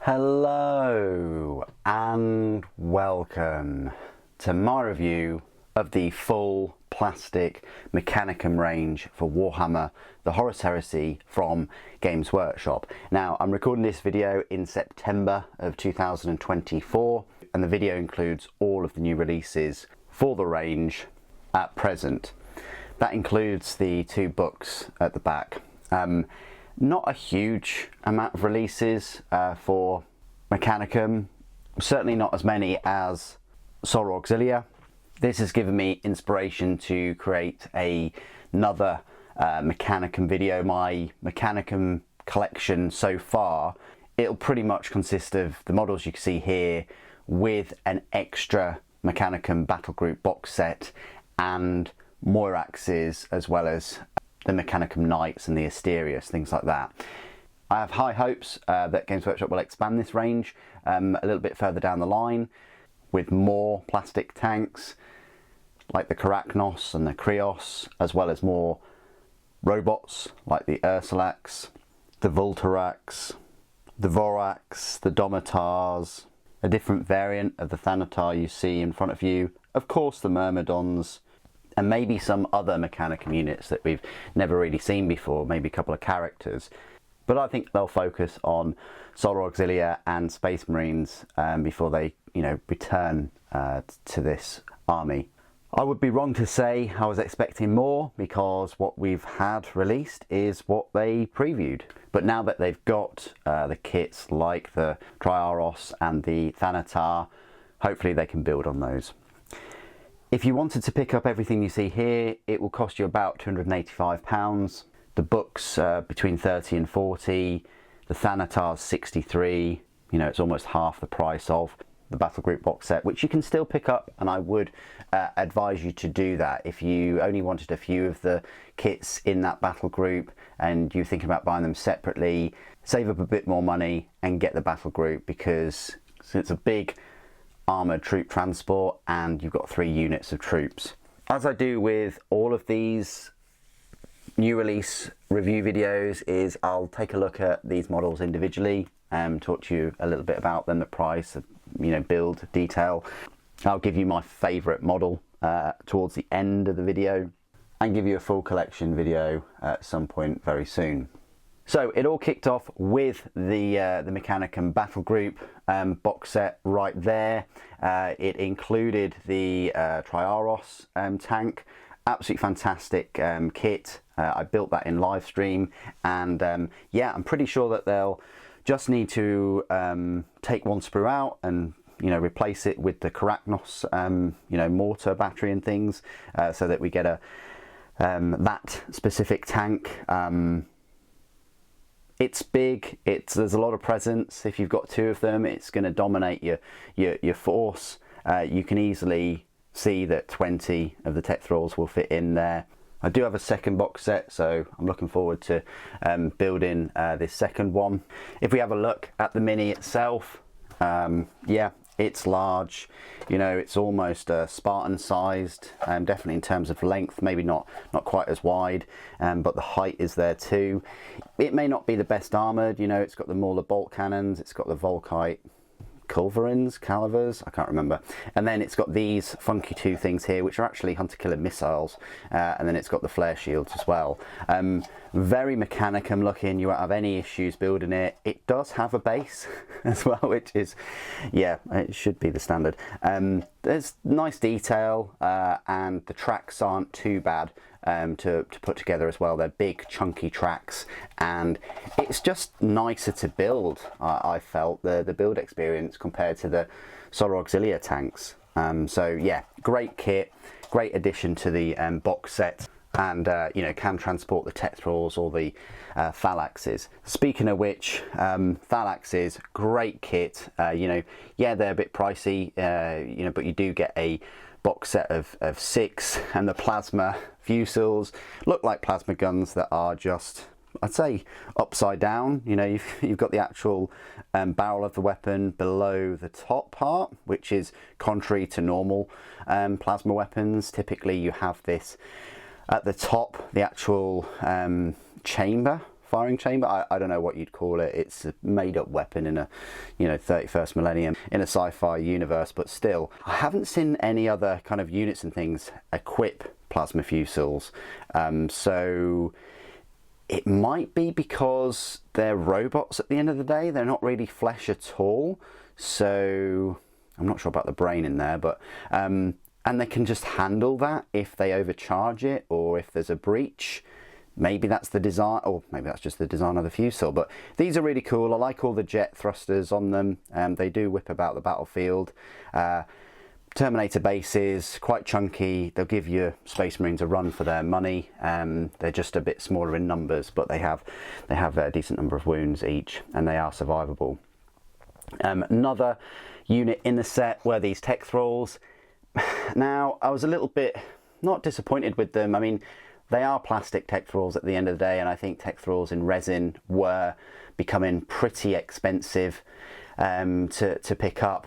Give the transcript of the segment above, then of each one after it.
Hello and welcome to my review of the full plastic Mechanicum range for Warhammer The Horus Heresy from Games Workshop. Now, I'm recording this video in September of 2024 and the video includes all of the new releases for the range at present. That includes the two books at the back. Not a huge amount of releases for Mechanicum, certainly not as many as Solar Auxilia. This has given me inspiration to create another Mechanicum video. My Mechanicum collection so far, it'll pretty much consist of the models you can see here with an extra Mechanicum battle group box set and Moiraxes, as well as the Mechanicum Knights and the Asterius, things like that. I have high hopes that Games Workshop will expand this range a little bit further down the line with more plastic tanks like the Karachnos and the Krios, as well as more robots like the Ursilax, the Vultarax, the Vorax, the Domitars, a different variant of the Thanatar you see in front of you, of course the Myrmidons, and maybe some other Mechanicum units that we've never really seen before, maybe a couple of characters. But I think they'll focus on Solar Auxilia and Space Marines before they, return to this army. I would be wrong to say I was expecting more, because what we've had released is what they previewed. But now that they've got the kits like the Triaros and the Thanatar, hopefully they can build on those. If you wanted to pick up everything you see here, it will cost you about £285. The books between 30 and 40, the Thanatar's 63, it's almost half the price of the battle group box set, which you can still pick up, and I would advise you to do that. If you only wanted a few of the kits in that battle group and you're thinking about buying them separately, save up a bit more money and get the battle group, because it's a big armoured troop transport and you've got 3 units of troops. As I do with all of these new release review videos, is I'll take a look at these models individually and talk to you a little bit about them, the price, build detail. I'll give you my favourite model towards the end of the video and give you a full collection video at some point very soon. So it all kicked off with the Mechanicum battle group box set right there. It included the Triaros tank. Absolutely fantastic kit. I built that in live stream, and yeah, I'm pretty sure that they'll just need to take one sprue out and replace it with the Karachnos mortar battery and things, so that we get a that specific tank. It's big, there's a lot of presence. If you've got 2 of them, it's going to dominate your force. You can easily see that 20 of the Tech-thralls will fit in there. I do have a second box set, so I'm looking forward to building this second one. If we have a look at the mini itself, yeah, it's large. It's almost Spartan sized, definitely in terms of length, maybe not quite as wide, but the height is there too. It may not be the best armoured, it's got the Mauler bolt cannons, it's got the Volkite Calivers, I can't remember, and then it's got these funky 2 things here, which are actually hunter-killer missiles, and then it's got the flare shields as well. Very Mechanicum looking. You won't have any issues building it. It does have a base as well, which is, yeah, it should be the standard. There's nice detail, and the tracks aren't too bad to put together as well. They're big chunky tracks, and it's just nicer to build. I felt the build experience compared to the Solar Auxilia tanks. So yeah, great kit, great addition to the box set, and can transport the Tech-thralls or the Thallaxes. Speaking of which, Thallaxes, great kit. Yeah, they're a bit pricey, but you do get a box set of 6, and the plasma fusils look like plasma guns that are just, I'd say, upside down. You've got the actual barrel of the weapon below the top part, which is contrary to normal plasma weapons. Typically you have this at the top, the actual chamber firing chamber. I don't know what you'd call it. It's a made-up weapon in a, 31st millennium in a sci-fi universe, but still, I haven't seen any other kind of units and things equip plasma fusils. So it might be because they're robots at the end of the day. They're not really flesh at all. So I'm not sure about the brain in there, but and they can just handle that if they overcharge it or if there's a breach. Maybe that's the design, or maybe that's just the design of the fusil. But these are really cool. I like all the jet thrusters on them. They do whip about the battlefield. Terminator bases, quite chunky. They'll give you Space Marines a run for their money. They're just a bit smaller in numbers, but they have a decent number of wounds each, and they are survivable. Another unit in the set were these Tech-thralls. Now, I was a little bit not disappointed with them. I mean, they are plastic Tech-thralls at the end of the day, and I think Tech-thralls in resin were becoming pretty expensive to pick up.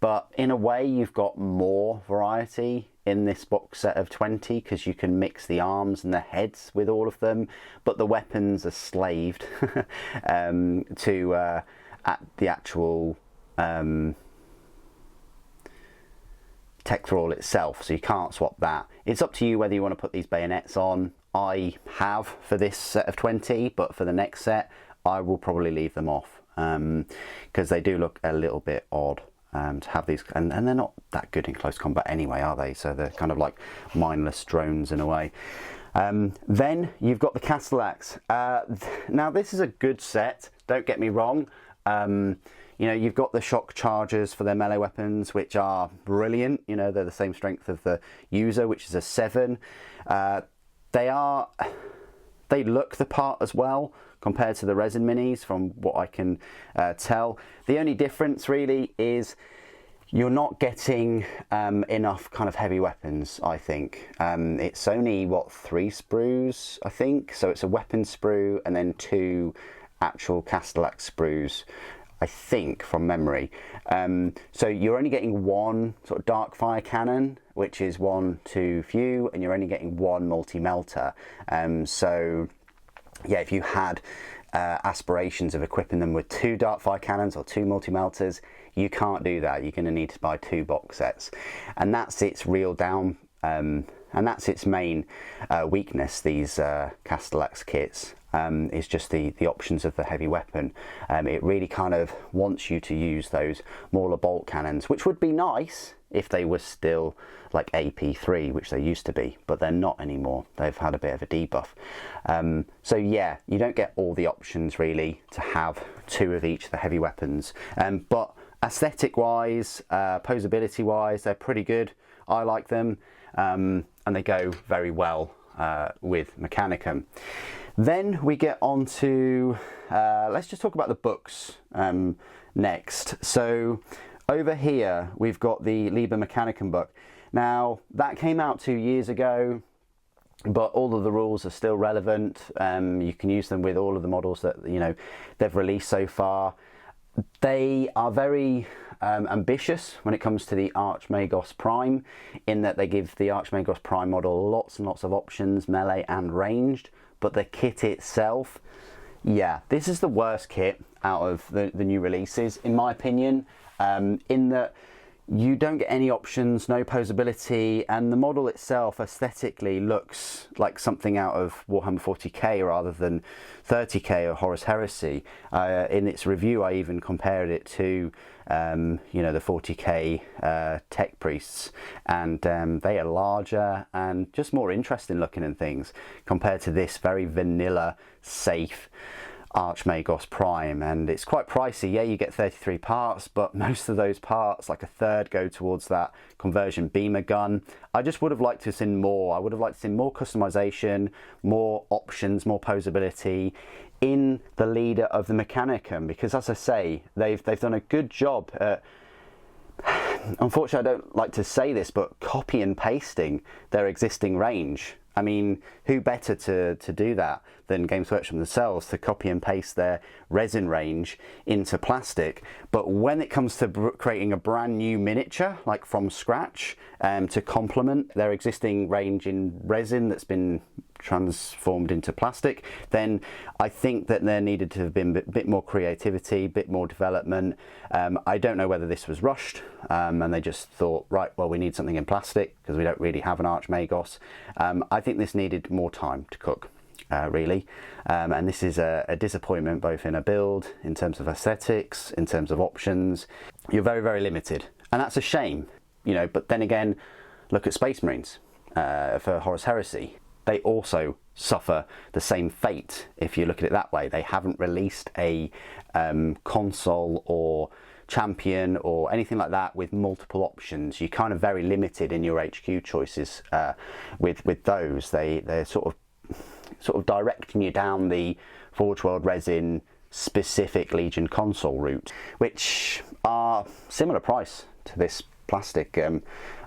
But in a way, you've got more variety in this box set of 20 because you can mix the arms and the heads with all of them, but the weapons are slaved to at the actual Tech-thrall itself, so you can't swap that. It's up to you whether you want to put these bayonets on. I have for this set of 20, but for the next set, I will probably leave them off because they do look a little bit odd. To have these, and they're not that good in close combat anyway, are they? So they're kind of like mindless drones in a way. Then you've got the Castellax. Now this is a good set, don't get me wrong. You've got the shock chargers for their melee weapons, which are brilliant. They're the same strength of the user, which is a 7. They look the part as well compared to the resin minis from what I can tell. The only difference really is you're not getting enough kind of heavy weapons, I think. It's only, 3 sprues, I think? So it's a weapon sprue and then 2 actual Castellax sprues, I think, from memory. So you're only getting 1 sort of dark fire cannon, which is 1 too few, and you're only getting 1 multi-melter. So yeah, if you had aspirations of equipping them with 2 dark fire cannons or 2 multi-melters, you can't do that. You're going to need to buy 2 box sets, and that's its real down, and that's its main weakness. These Castellax kits is just the options of the heavy weapon. It really kind of wants you to use those Mauler bolt cannons, which would be nice if they were still like AP3, which they used to be, but they're not anymore. They've had a bit of a debuff. So yeah, you don't get all the options really to have 2 of each of the heavy weapons. But aesthetic wise, posability wise, they're pretty good. I like them, and they go very well with Mechanicum. Then we get on to, let's just talk about the books next. So over here, we've got the Liber Mechanicum book. Now, that came out 2 years ago, but all of the rules are still relevant. You can use them with all of the models that, they've released so far. They are very ambitious when it comes to the Archmagos Prime, in that they give the Archmagos Prime model lots and lots of options, melee and ranged. But the kit itself, yeah, this is the worst kit out of the new releases, in my opinion, in that you don't get any options, no posability, and the model itself aesthetically looks like something out of Warhammer 40k rather than 30k or Horus Heresy. In its review, I even compared it to the 40k tech priests, and they are larger and just more interesting looking and things compared to this very vanilla, safe Archmagos Prime. And it's quite pricey. Yeah, you get 33 parts, but most of those parts, like a third, go towards that conversion beamer gun. I just would have liked to have seen more. I would have liked to see more customization, more options, more posability in the leader of the Mechanicum, because as I say, they've done a good job at, unfortunately I don't like to say this, but copy and pasting their existing range. I mean, who better to do that than Games Workshop themselves, to copy and paste their resin range into plastic? But when it comes to creating a brand new miniature, like from scratch, to complement their existing range in resin that's been transformed into plastic, then I think that there needed to have been a bit more creativity, a bit more development. I don't know whether this was rushed and they just thought, right, well, we need something in plastic because we don't really have an Archmagos. I think this needed more time to cook. Really, and this is a disappointment both in a build, in terms of aesthetics, in terms of options. You're very, very limited, and that's a shame, you know. But then again, look at Space Marines for Horus Heresy. They also suffer the same fate if you look at it that way. They haven't released a console or champion or anything like that with multiple options. You're kind of very limited in your HQ choices with those. They're sort of directing you down the Forge World Resin specific Legion console route, which are similar price to this plastic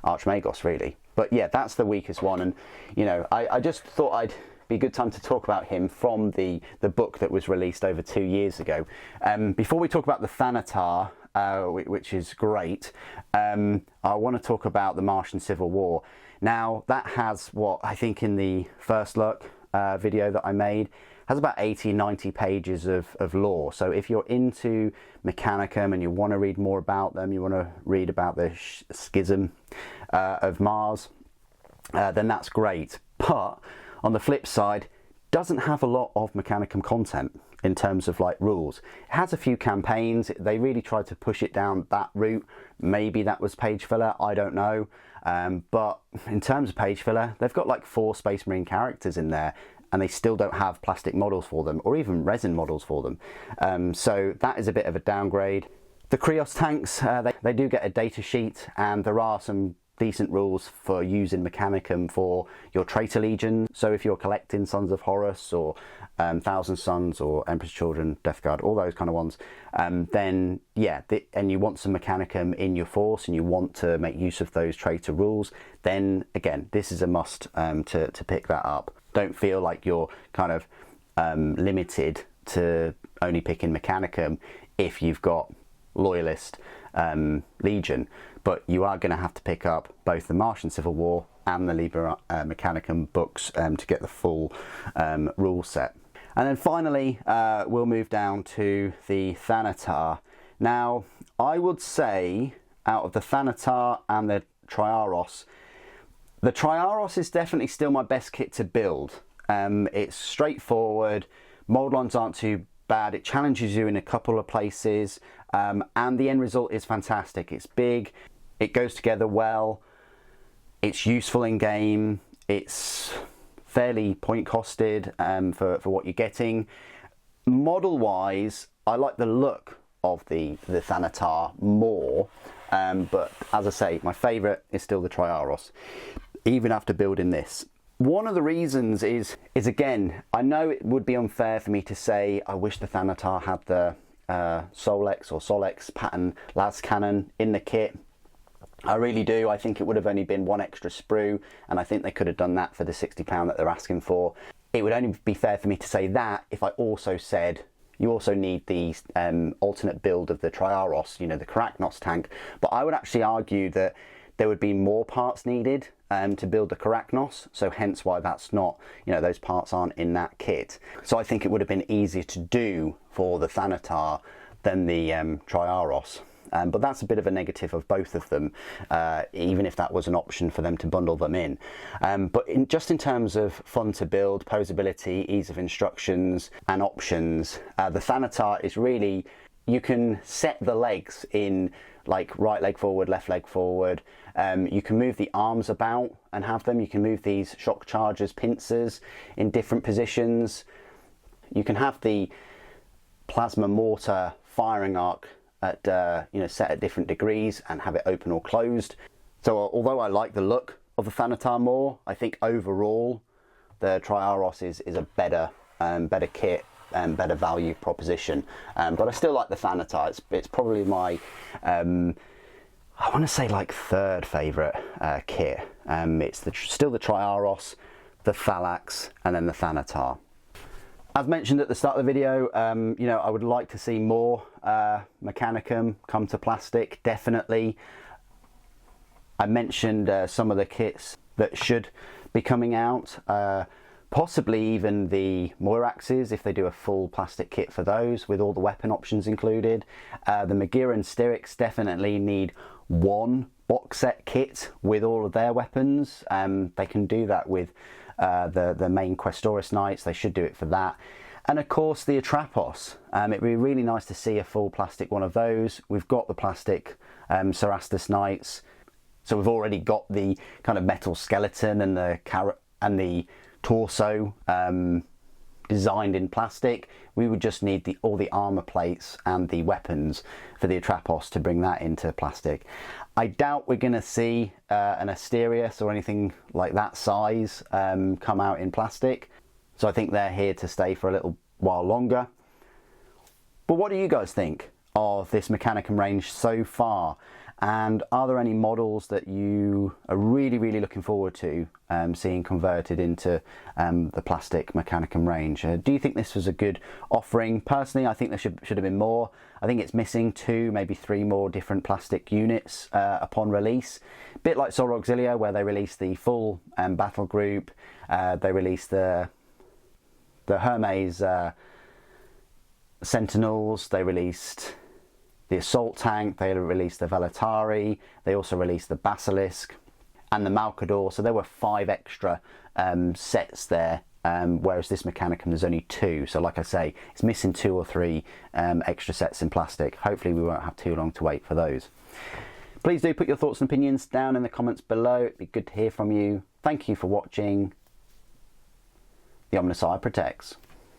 Archmagos, really. But yeah, that's the weakest one, and you know, I just thought I'd be a good time to talk about him from the book that was released over 2 years ago. Before we talk about the Thanatar, which is great, I want to talk about the Martian Civil War. Now, that has what I think in the first look video that I made has about 80-90 pages of lore. So if you're into Mechanicum and you want to read more about them, you want to read about the schism of Mars, then that's great. But on the flip side, doesn't have a lot of Mechanicum content in terms of like rules. It has a few campaigns. They really tried to push it down that route. Maybe that was page filler, I don't know. But in terms of page filler, they've got like 4 Space Marine characters in there, and they still don't have plastic models for them, or even resin models for them. So that is a bit of a downgrade. The Triaros tanks, they do get a data sheet, and there are some decent rules for using Mechanicum for your traitor legion. So if you're collecting Sons of Horus or Thousand Sons or Emperor's Children, Death Guard, all those kind of ones, then yeah, and you want some Mechanicum in your force and you want to make use of those traitor rules, then again, this is a must to pick that up. Don't feel like you're kind of limited to only picking Mechanicum if you've got Loyalist Legion, but you are going to have to pick up both the Martian Civil War and the Liber Mechanicum books to get the full rule set. And then finally, we'll move down to the Thanatar. Now, I would say out of the Thanatar and the Triaros is definitely still my best kit to build. It's straightforward, mold lines aren't too bad, it challenges you in a couple of places, and the end result is fantastic. It's big, it goes together well, it's useful in game, it's fairly point costed for what you're getting. Model wise, I like the look of the Thanatar more, but as I say, my favourite is still the Triaros, even after building this. One of the reasons is again, I know it would be unfair for me to say I wish the Thanatar had the Solex or Solex pattern las cannon in the kit. I really do. I think it would have only been 1 extra sprue, and I think they could have done that for the £60 that they're asking for. It would only be fair for me to say that if I also said you also need the alternate build of the Triaros, you know, the Carachnos tank. But I would actually argue that there would be more parts needed to build the Carachnos, so hence why that's not, you know, those parts aren't in that kit. So I think it would have been easier to do for the Thanatar than the Triaros. But that's a bit of a negative of both of them, even if that was an option for them to bundle them in. But just in terms of fun to build, posability, ease of instructions and options, the Thanatar is really, you can set the legs in like right leg forward, left leg forward. You can move the arms about and have them. You can move these shock chargers, pincers in different positions. You can have the plasma mortar firing arc at set at different degrees and have it open or closed. So although I like the look of the Thanatar more, I think overall the Triaros is a better kit and better value proposition. But I still like the Thanatar. It's probably my I want to say like 3rd favourite kit. It's still the Triaros, the Thallax, and then the Thanatar. As mentioned at the start of the video, I would like to see more Mechanicum come to plastic, definitely. I mentioned some of the kits that should be coming out. Possibly even the Moiraxes if they do a full plastic kit for those with all the weapon options included. The Magira and Styrics definitely need one box set kit with all of their weapons. They can do that with the main Questoris Knights. They should do it for that. And of course the Atrapos. It'd be really nice to see a full plastic one of those. We've got the plastic Cerastus Knights, so we've already got the kind of metal skeleton and the torso designed in plastic. We would just need all the armor plates and the weapons for the Atrapos to bring that into plastic. I doubt we're going to see an Asterius or anything like that size come out in plastic, so I think they're here to stay for a little while longer. But what do you guys think of this Mechanicum range so far? And are there any models that you are really looking forward to seeing converted into the plastic Mechanicum range? Do you think this was a good offering? Personally, I think there should have been more. I think it's missing 2, maybe 3 more different plastic units upon release. A bit like Solar Auxilia, where they released the full battle group. They released the Hermes Sentinels. They released the Assault Tank, they released the Velatari, they also released the Basilisk and the Malcador, so there were 5 extra sets there, whereas this Mechanicum there's only 2, so like I say, it's missing 2 or 3 extra sets in plastic. Hopefully we won't have too long to wait for those. Please do put your thoughts and opinions down in the comments below, it'd be good to hear from you. Thank you for watching. The Omnissiah protects.